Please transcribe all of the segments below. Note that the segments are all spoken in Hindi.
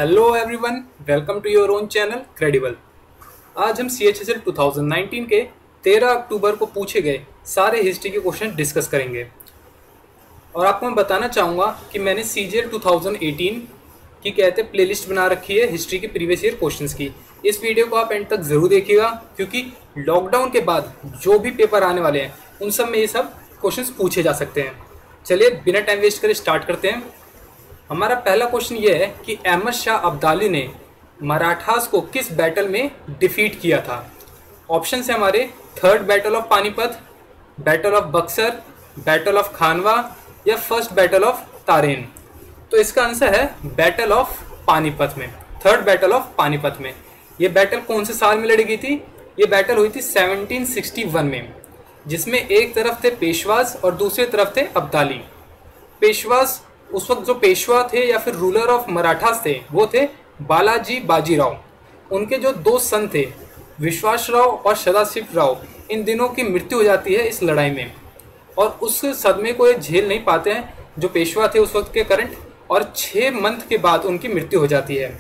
Hello everyone, welcome to your own channel credible. आज हम CHSL 2019 के 13 अक्टूबर को पूछे गए सारे हिस्ट्री के क्वेश्चन डिस्कस करेंगे। और आपको मैं बताना चाहूँगा कि मैंने CGL 2018 की कहते प्लेलिस्ट बना रखी है हिस्ट्री के प्रीवियस ईयर क्वेश्चंस की। इस वीडियो को आप एंड तक ज़रूर देखिएगा, क्योंकि लॉकडाउन के बाद जो भी पेपर आने वाले हैं उन सब में ये सब क्वेश्चंस पूछे जा सकते हैं। चलिए बिना टाइम वेस्ट करे स्टार्ट करते हैं। हमारा पहला क्वेश्चन ये है कि अहमद शाह अब्दाली ने मराठास को किस बैटल में डिफीट किया था। ऑप्शन है हमारे third battle of Panipat, battle of Buxar, battle of Khanwa या फर्स्ट बैटल ऑफ तारेन। तो इसका आंसर है बैटल ऑफ पानीपत में, थर्ड बैटल ऑफ पानीपत में। ये बैटल कौन से साल में लड़ी गई थी? ये बैटल हुई थी 1761 में, जिसमें एक तरफ थे पेशवाज और दूसरी तरफ थे अब्दाली। पेशवाज उस वक्त जो पेशवा थे या फिर रूलर ऑफ मराठास थे वो थे बालाजी बाजीराव। उनके जो दो सन थे विश्वासराव और सदाशिव राव, इन दिनों की मृत्यु हो जाती है इस लड़ाई में, और उस सदमे को ये झेल नहीं पाते हैं जो पेशवा थे उस वक्त के करंट, और 6 मंथ के बाद उनकी मृत्यु हो जाती है।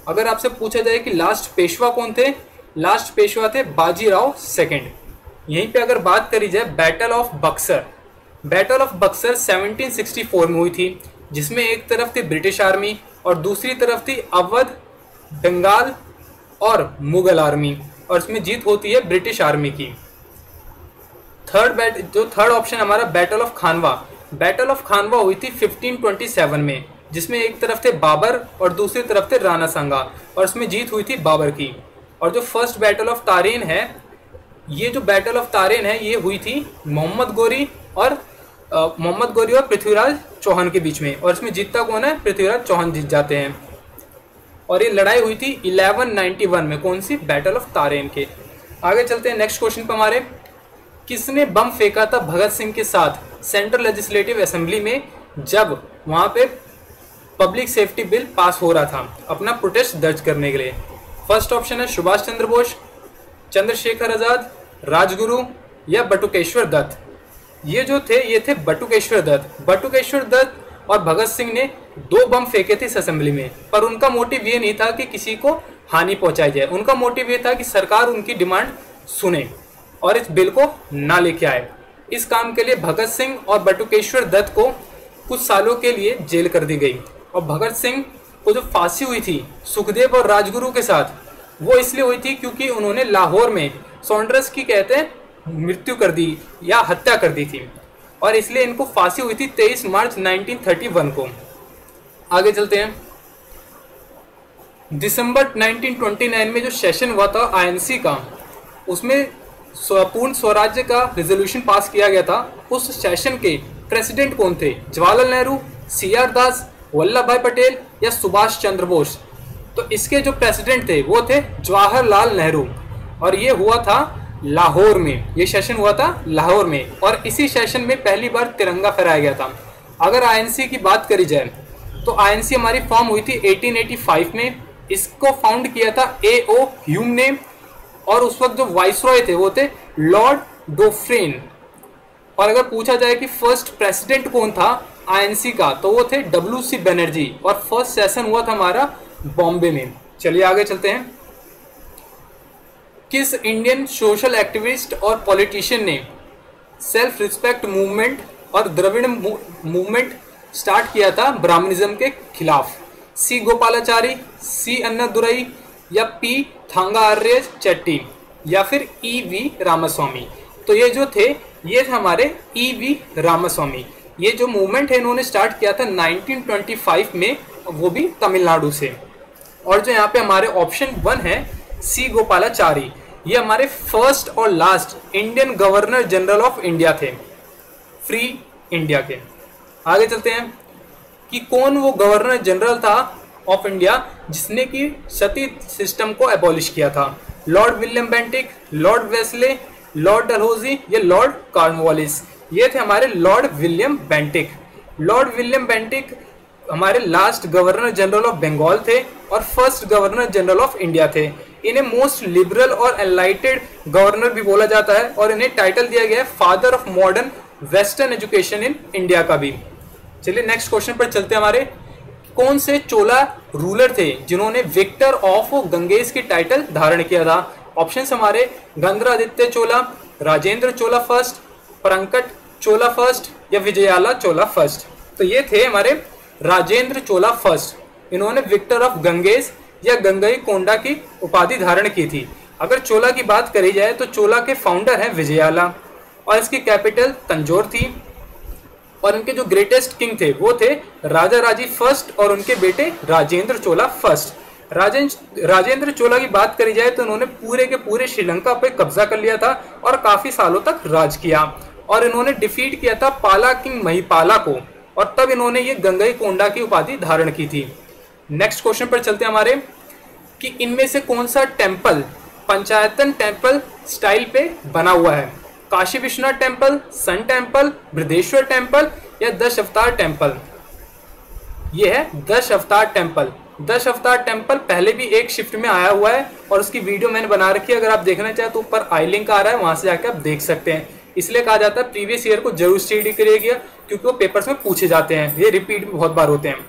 अगर आपसे पूछा जाए कि लास्ट पेशवा कौन थे, लास्ट पेशवा थे बाजीराव सेकेंड। यहीं पे अगर बात करी जाए battle of Buxar, battle of Buxar 1764 में हुई थी, जिसमें एक तरफ थी ब्रिटिश आर्मी और दूसरी तरफ थी अवध, बंगाल और मुगल आर्मी, और इसमें जीत होती है ब्रिटिश आर्मी की। थर्ड ऑप्शन हमारा battle of Khanwa. Battle of Khanwa हुई थी 1527 में, जिसमें एक तरफ थे बाबर और दूसरी तरफ थे राणा सांगा, और इसमें जीत हुई थी बाबर की। और जो फर्स्ट बैटल ऑफ तारेन है, ये जो बैटल ऑफ तारेन है ये हुई थी मोहम्मद गोरी और पृथ्वीराज चौहान के बीच में, और इसमें जीतता कौन है? पृथ्वीराज चौहान जीत जाते हैं। और ये लड़ाई हुई थी 1191 में, कौन सी? बैटल ऑफ तारेन के। आगे चलते हैं नेक्स्ट क्वेश्चन पर हमारे। किसने बम फेंका था भगत सिंह के साथ सेंट्रल लेजिस्लेटिव असेंबली में, जब वहां पे पब्लिक सेफ्टी बिल पास हो रहा था अपना प्रोटेस्ट दर्ज करने के लिए? फर्स्ट ऑप्शन है सुभाष चंद्र बोस, चंद्रशेखर आजाद, राजगुरु या बटुकेश्वर दत्त। ये जो थे ये थे बटुकेश्वर दत्त। बटुकेश्वर दत्त और भगत सिंह ने 2 बम फेंके थे इस असेंबली में, पर उनका मोटिव ये नहीं था कि किसी को हानि पहुंचाई जाए। उनका मोटिव ये था कि सरकार उनकी डिमांड सुने और इस बिल को ना लेके आए। इस काम के लिए भगत सिंह और बटुकेश्वर दत्त को कुछ सालों के लिए जेल कर दी गई। और भगत सिंह को जो फांसी हुई थी सुखदेव और राजगुरु के साथ, वो इसलिए हुई थी क्योंकि उन्होंने लाहौर में सॉन्ड्रस की कहते हैं मृत्यु कर दी या हत्या कर दी थी, और इसलिए इनको फांसी हुई थी 23 मार्च 1931 को। आगे चलते हैं। दिसंबर 1929 में जो सेशन हुआ था INC का, उसमें पूर्ण स्वराज्य का रेजोल्यूशन पास किया गया था। उस सेशन के प्रेसिडेंट कौन थे? जवाहरलाल नेहरू, CR दास, वल्लभ भाई पटेल या सुभाष चंद्र बोस? तो इसके जो प्रेसिडेंट थे वो थे जवाहरलाल नेहरू, और ये हुआ था लाहौर में। ये सेशन हुआ था लाहौर में, और इसी सेशन में पहली बार तिरंगा फहराया गया था। अगर INC की बात करी जाए तो INC हमारी फॉर्म हुई थी 1885 में। इसको फाउंड किया था A.O. ह्यूम ने, और उस वक्त जो वाइसरॉय थे वो थे लॉर्ड डोफ्रेन। और अगर पूछा जाए कि फर्स्ट प्रेसिडेंट कौन था INC का, तो वो थे WC बनर्जी, और फर्स्ट सेशन हुआ था हमारा बॉम्बे में। चलिए आगे चलते हैं। किस इंडियन सोशल एक्टिविस्ट और पॉलिटिशियन ने सेल्फ रिस्पेक्ट मूवमेंट और द्रविड़ मूवमेंट स्टार्ट किया था ब्राह्मणिज्म के खिलाफ? C. गोपालाचारी, C. अन्नादुरई या P. थांगाआर्य चेट्टी या फिर E.V. रामास्वामी? तो ये जो थे ये थे हमारे E.V. रामास्वामी। ये जो मूवमेंट है इन्होंने स्टार्ट किया था 1925 में, वो भी तमिलनाडु से। और जो यहाँ पे हमारे ऑप्शन 1 है C. गोपालाचारी, ये हमारे फर्स्ट और last Indian governor general of India थे, फ्री इंडिया के। आगे चलते हैं कि कौन वो गवर्नर जनरल था ऑफ इंडिया जिसने कि सती सिस्टम को एबॉलिश किया था? Lord William Bentinck, Lord Wellesley, Lord Dalhousie या लॉर्ड कॉर्नवालिस? ये थे हमारे Lord William Bentinck. Lord William Bentinck हमारे last governor general of Bengal थे और first governor general of India थे। इन्हें मोस्ट लिबरल और एनलाइटेड गवर्नर भी बोला जाता है, और इन्हें टाइटल दिया गया है father of modern western education in India का भी। चलिए नेक्स्ट क्वेश्चन पर चलते हैं हमारे। कौन से चोला रूलर थे जिन्होंने विक्टर ऑफ गंगेश की टाइटल धारण किया था? ऑप्शंस हमारे गंधरादित्य चोला, राजेंद्र चोला फर्स्ट, परंकट चोला फर्स्ट या विजयाला चोला फर्स्ट। तो ये थे हमारे राजेंद्र चोला फर्स्ट। इन्होंने विक्टर ऑफ गंगेश या गंगई कोंडा की उपाधि धारण की थी। अगर चोला की बात करी जाए तो चोला के फाउंडर हैं विजयाला और इसकी कैपिटल तंजौर थी। और इनके जो ग्रेटेस्ट किंग थे वो थे राजा राजी फर्स्ट और उनके बेटे राजेंद्र चोला फर्स्ट। राजेंद्र चोला की बात करी जाए तो उन्होंने पूरे के पूरे श्रीलंका पे कब्जा कर लिया था और काफी सालों तक राज किया और इन्होंने डिफीट किया था पाला किंग महिपाला को और तब इन्होंने ये गंगई कोंडा की उपाधि धारण की थी। नेक्स्ट क्वेश्चन पर चलते हैं हमारे कि इनमें से कौन सा टेम्पल पंचायतन टेम्पल स्टाइल पे बना हुआ है? Kashi Vishwanath temple, sun temple, Brihadeeswara temple या दश अवतार टेम्पल? यह है दश अवतार टेम्पल। दश अवतार टेम्पल पहले भी एक शिफ्ट में आया हुआ है और उसकी वीडियो मैंने बना रखी है। अगर आप देखना चाहें तो ऊपर आई लिंक आ रहा है, वहां से जाकर आप देख सकते हैं। इसलिए कहा जाता है प्रीवियस ईयर को जरूर स्टडी करिएगा क्योंकि वो पेपर्स में पूछे जाते हैं, ये रिपीट बहुत बार होते हैं।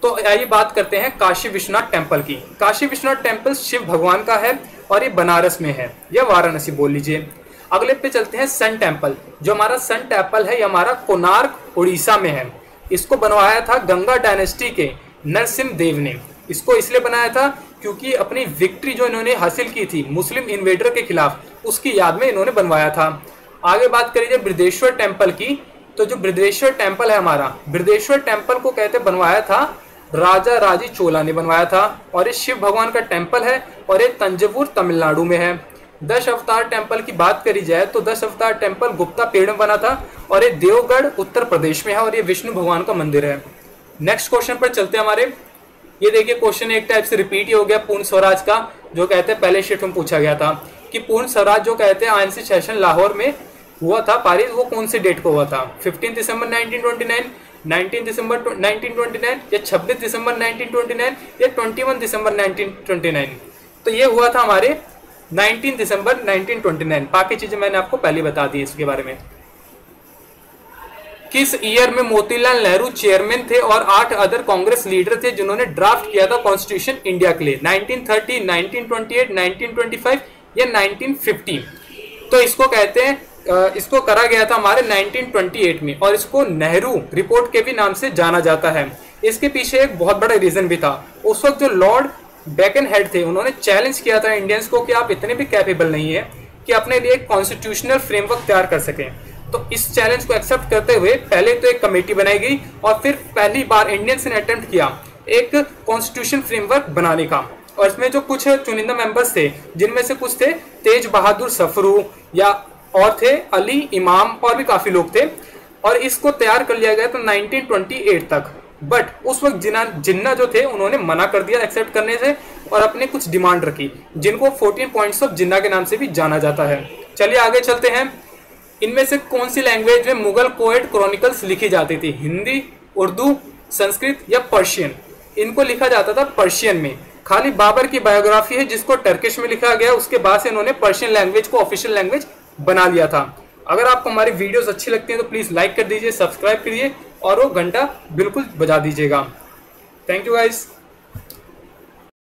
तो आइए बात करते हैं काशी विश्वनाथ टेम्पल की। काशी विश्वनाथ टेम्पल शिव भगवान का है और ये बनारस में है या वाराणसी बोल लीजिए। अगले पे चलते हैं सन टेम्पल। जो हमारा सन टेम्पल है ये हमारा कोणार्क उड़ीसा में है। इसको बनवाया था गंगा डायनेस्टी के नरसिम्ह देव ने। इसको इसलिए बनाया था क्योंकि अपनी विक्ट्री जो इन्होंने हासिल की थी मुस्लिम इन्वेडर के खिलाफ, उसकी याद में इन्होंने बनवाया था। आगे बात करी जाए बृहदेश्वर टेम्पल की, तो जो बृहदेश्वर टेम्पल है हमारा, बृहदेश्वर टेम्पल को कहते बनवाया था राजा राजी चोला ने बनवाया था और ये शिव भगवान का टेम्पल है और ये तंजौर तमिलनाडु में है। दश अवतार टेम्पल की बात करी जाए तो दश अवतार टेम्पल गुप्ता पेड़ में बना था और ये देवगढ़ उत्तर प्रदेश में है और ये विष्णु भगवान का मंदिर है। नेक्स्ट क्वेश्चन पर चलते हैं हमारे। ये देखिए क्वेश्चन एक टाइप से रिपीट ही हो गया पूर्ण स्वराज का, जो कहते हैं पहले शिफ्ट में पूछा गया था कि पूर्ण स्वराज जो कहते हैं आईएनसी सेशन लाहौर में हुआ था पारित, वो कौन सी डेट को हुआ था? 15 दिसंबर 1929, 19 दिसंबर 1929 या 26 दिसंबर 1929 या 21 दिसंबर 1929? तो ये हुआ था हमारे 19 दिसंबर 1929। बाकी चीजें मैंने आपको पहले बता दी इसके बारे में। किस ईयर में मोतीलाल नेहरू चेयरमैन थे और 8 अदर कांग्रेस लीडर थे जिन्होंने ड्राफ्ट किया था कॉन्स्टिट्यूशन इंडिया के लिए? 1930, 1928, 1925 या 1950? तो इसको कहते हैं इसको करा गया था हमारे 1928 में और इसको नेहरू रिपोर्ट के भी नाम से जाना जाता है। इसके पीछे एक बहुत बड़ा रीजन भी था। उस वक्त जो लॉर्ड बेकन हेड थे उन्होंने चैलेंज किया था इंडियंस को कि आप इतने भी कैपेबल नहीं है कि अपने लिए एक कॉन्स्टिट्यूशनल फ्रेमवर्क तैयार कर सकें। तो इस चैलेंज को एक्सेप्ट करते हुए पहले तो एक कमेटी बनाई गई और फिर पहली बार इंडियंस ने अटेम्प्ट किया एक कॉन्स्टिट्यूशन फ्रेमवर्क बनाने का। और इसमें जो कुछ चुनिंदा मेंबर्स थे जिनमें से कुछ थे तेज बहादुर सफरू या और थे अली इमाम और भी काफी लोग थे और इसको तैयार कर लिया गया था 1928 तक। बट उस वक्त जिन्ना जो थे उन्होंने मना कर दिया एक्सेप्ट करने से और अपने कुछ डिमांड रखी जिनको 14 पॉइंट्स ऑफ जिन्ना के नाम से भी जाना जाता है। चलिए आगे चलते हैं। इनमें से कौन सी लैंग्वेज में मुगल कोएट क्रॉनिकल्स लिखी जाती थी? हिंदी, उर्दू, संस्कृत या पर्शियन? इनको लिखा जाता था पर्शियन में। खाली बाबर की बायोग्राफी है जिसको टर्किश में लिखा गया, उसके बाद से इन्होंने पर्शियन लैंग्वेज को ऑफिशियल लैंग्वेज बना लिया था। अगर आपको हमारी वीडियोस अच्छी लगती हैं तो प्लीज लाइक कर दीजिए, सब्सक्राइब करिए और वो घंटा बिल्कुल बजा दीजिएगा। Thank you guys.